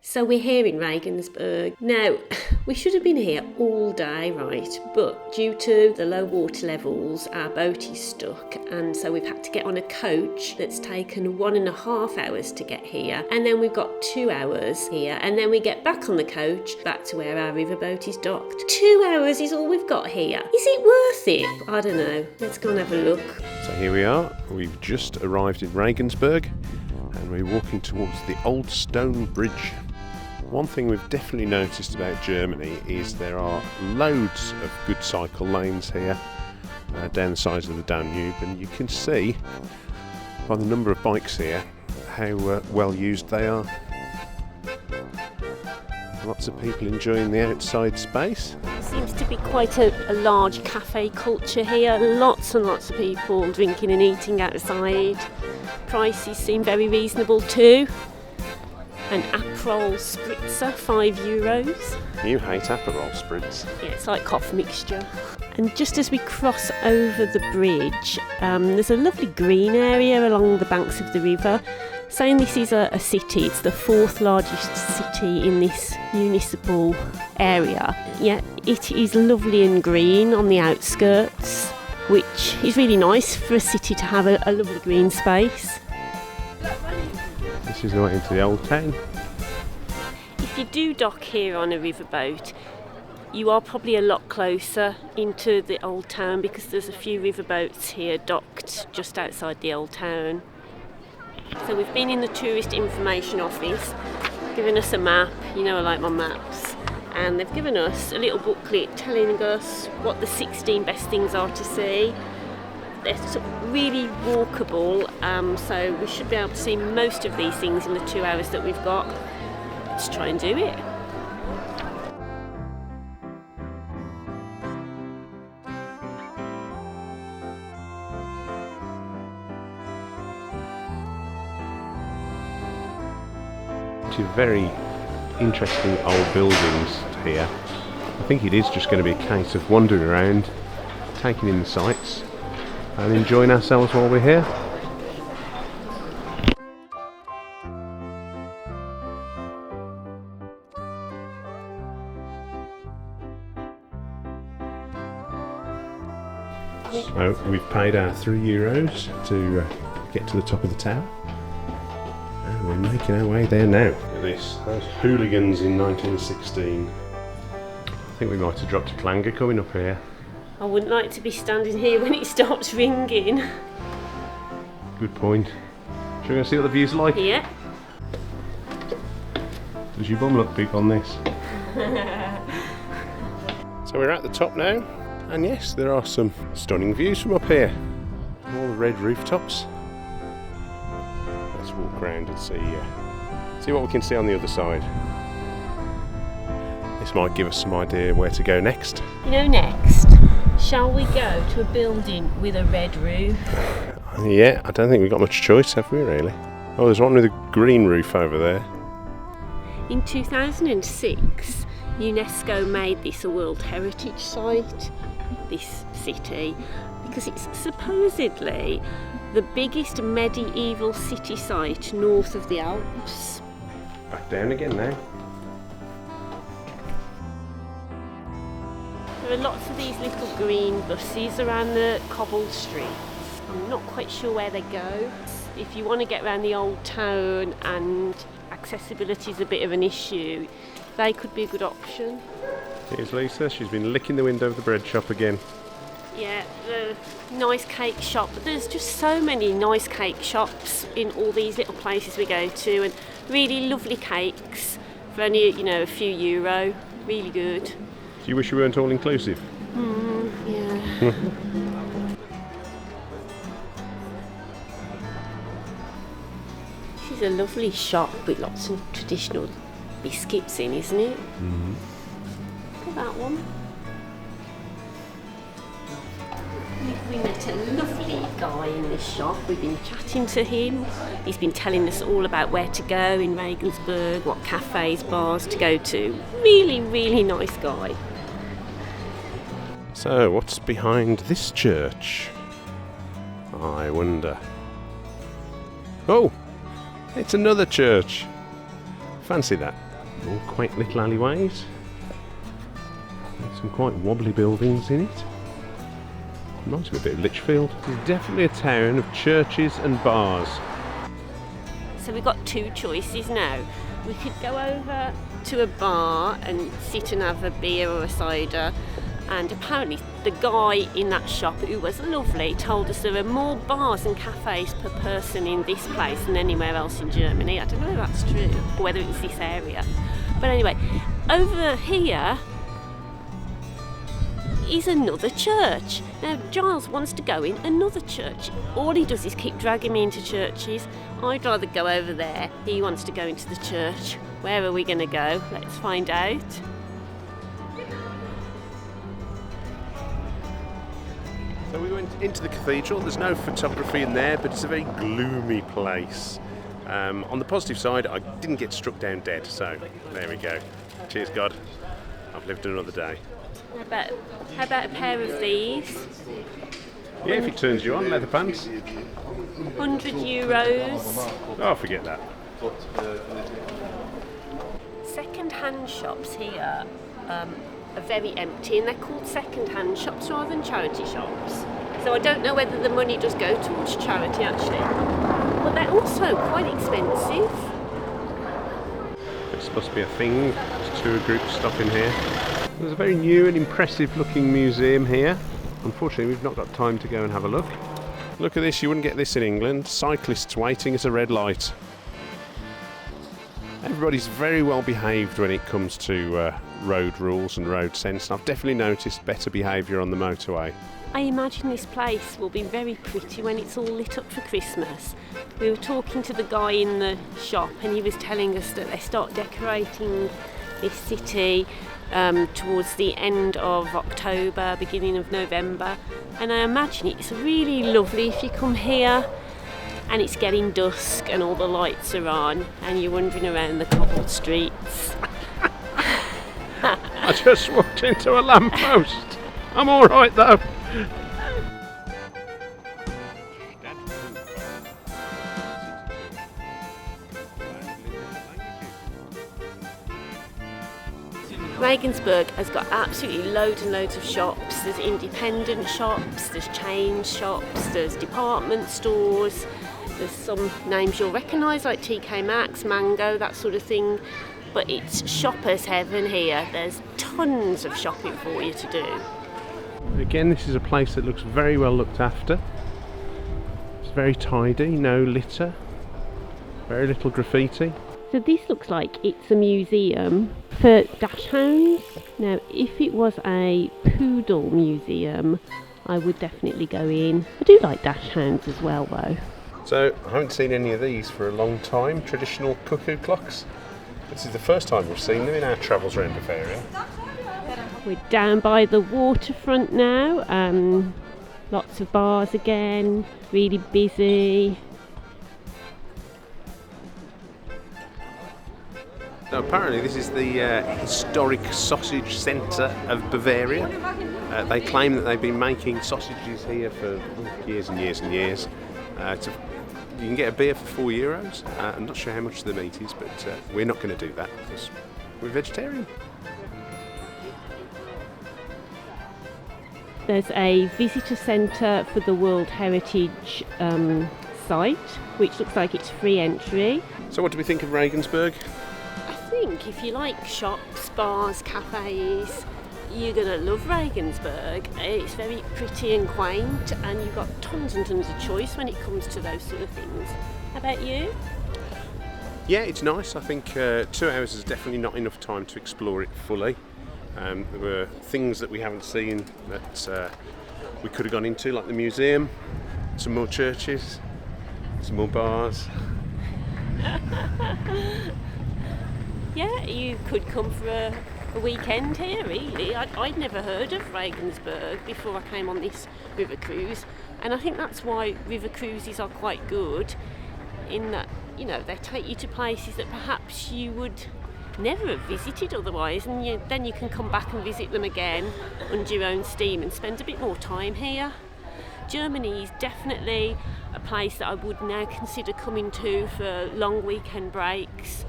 So we're here in Regensburg. Now, we should have been here all day, right? But due to the low water levels, our boat is stuck, and so we've had to get on a coach that's taken 1.5 hours to get here. And then we've got 2 hours here, and then we get back on the coach back to where our riverboat is docked. 2 hours is all we've got here. Is it worth it? I don't know. Let's go and have a look. So here we are. We've just arrived in Regensburg, and we're walking towards the old stone bridge. One thing we've definitely noticed about Germany is there are loads of good cycle lanes here down the sides of the Danube, and you can see by the number of bikes here how well used they are. Lots of people enjoying the outside space. There seems to be quite a large cafe culture here. Lots and lots of people drinking and eating outside. Prices seem very reasonable too. An Aperol spritzer, €5. You hate Aperol spritz. Yeah, it's like cough mixture. And just as we cross over the bridge, there's a lovely green area along the banks of the river. Saying this is a city, it's the 4th largest city in this municipal area. Yeah, it is lovely and green on the outskirts, which is really nice for a city to have a lovely green space. This is the way into the old town. If you do dock here on a riverboat, you are probably a lot closer into the old town because there's a few riverboats here docked just outside the old town. So we've been in the tourist information office, giving us a map. You know I like my maps. And they've given us a little booklet telling us what the 16 best things are to see. They're really walkable, so we should be able to see most of these things in the 2 hours that we've got. Let's try and do it. Two very interesting old buildings here. I think it is just going to be a case of wandering around, taking in the sights, and enjoying ourselves while we're here. So we've paid our €3 to get to the top of the tower, and we're making our way there now. Look at this, those hooligans in 1916. I think we might have dropped a clanger coming up here. I wouldn't like to be standing here when it stops ringing. Good point. Shall we go see what the view's like? Yeah. Does your bum look big on this? So we're at the top now, and yes, there are some stunning views from up here. All the red rooftops. Let's walk around and see what we can see on the other side. This might give us some idea where to go next. You know, next, shall we go to a building with a red roof? Yeah, I don't think we've got much choice, have we really? Oh, there's one with a green roof over there. In 2006, UNESCO made this a World Heritage Site, this city, because it's supposedly the biggest medieval city site north of the Alps. Back down again now. There are lots of these little green buses around the cobbled streets. I'm not quite sure where they go. If you want to get around the old town and accessibility is a bit of an issue, they could be a good option. Here's Lisa, she's been licking the window of the bread shop again. Yeah, the nice cake shop. There's just so many nice cake shops in all these little places we go to, and really lovely cakes for only, a few euro. Really good. Do you wish you weren't all inclusive? Yeah. This is a lovely shop with lots of traditional biscuits in, isn't it? Mm-hmm. Look at that one. We met a lovely guy in this shop. We've been chatting to him. He's been telling us all about where to go in Regensburg, what cafes, bars to go to. Really, really nice guy. So, what's behind this church? I wonder. Oh, it's another church. Fancy that. All quaint little alleyways. Some quite wobbly buildings in it. Reminds me a bit of Lichfield. It's definitely a town of churches and bars. So we've got two choices now. We could go over to a bar and sit and have a beer or a cider, and apparently the guy in that shop, who was lovely, told us there are more bars and cafes per person in this place than anywhere else in Germany. I don't know if that's true, or whether it's this area. But anyway, over here is another church. Now Giles wants to go in another church. All he does is keep dragging me into churches. I'd rather go over there. He wants to go into the church. Where are we going to go? Let's find out. So we went into the cathedral. There's no photography in there, but it's a very gloomy place. On the positive side, I didn't get struck down dead, so there we go. Cheers, God. I've lived another day. How about a pair of these? Yeah, if it turns you on, leather pants. €100. Oh, forget that. Second-hand shops here are very empty, and they're called second-hand shops rather than charity shops. So I don't know whether the money does go towards charity actually, but they're also quite expensive. This must be a thing. There's tour groups stopping here. There's a very new and impressive looking museum here. Unfortunately, we've not got time to go and have a look. Look at this, you wouldn't get this in England. Cyclists waiting at a red light. Everybody's very well behaved when it comes to road rules and road sense, and I've definitely noticed better behaviour on the motorway. I imagine this place will be very pretty when it's all lit up for Christmas. We were talking to the guy in the shop, and he was telling us that they start decorating this city towards the end of October, beginning of November, and I imagine it's really lovely if you come here and it's getting dusk and all the lights are on and you're wandering around the cobbled streets. I just walked into a lamppost. I'm alright though. Regensburg has got absolutely loads and loads of shops. There's independent shops, there's chain shops, there's department stores, there's some names you'll recognise like TK Maxx, Mango, that sort of thing. But it's shoppers' heaven here. There's tons of shopping for you to do. Again, this is a place that looks very well looked after. It's very tidy, no litter, very little graffiti. So this looks like it's a museum for dash hounds. Now, if it was a poodle museum, I would definitely go in. I do like dash hounds as well though. So, I haven't seen any of these for a long time, traditional cuckoo clocks. This is the first time we've seen them in our travels around the area. We're down by the waterfront now, lots of bars again, really busy. Now, apparently this is the historic sausage centre of Bavaria. They claim that they've been making sausages here for years and years and years. You can get a beer for €4. I'm not sure how much the meat is, but we're not going to do that because we're vegetarian. There's a visitor centre for the World Heritage site, which looks like it's free entry. So what do we think of Regensburg? I think if you like shops, bars, cafes, you're going to love Regensburg. It's very pretty and quaint, and you've got tons and tons of choice when it comes to those sort of things. How about you? Yeah, it's nice. I think 2 hours is definitely not enough time to explore it fully. There were things that we haven't seen that we could have gone into, like the museum, some more churches, some more bars. Yeah, you could come for a weekend here, really. I'd never heard of Regensburg before I came on this river cruise, and I think that's why river cruises are quite good, in that, you know, they take you to places that perhaps you would never have visited otherwise, and then you can come back and visit them again under your own steam and spend a bit more time here. Germany is definitely a place that I would now consider coming to for long weekend breaks.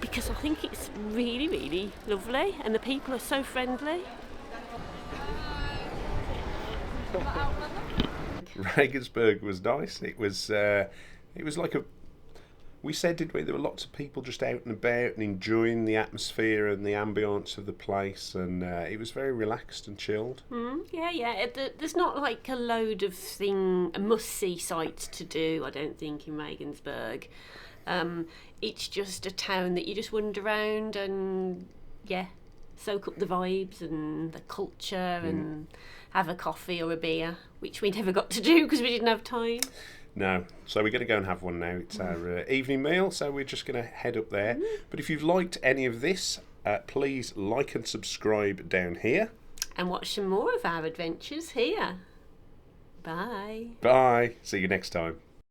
because I think it's really, really lovely and the people are so friendly. Regensburg was nice. It was like a. We said, did we? There were lots of people just out and about and enjoying the atmosphere and the ambience of the place, and it was very relaxed and chilled. Yeah. There's not like a load of must-see sites to do, I don't think, in Regensburg. It's just a town that you just wander around and, soak up the vibes and the culture and have a coffee or a beer, which we never got to do because we didn't have time. No, so we're going to go and have one now. It's our evening meal, so we're just going to head up there. But if you've liked any of this, please like and subscribe down here. And watch some more of our adventures here. Bye. Bye. See you next time.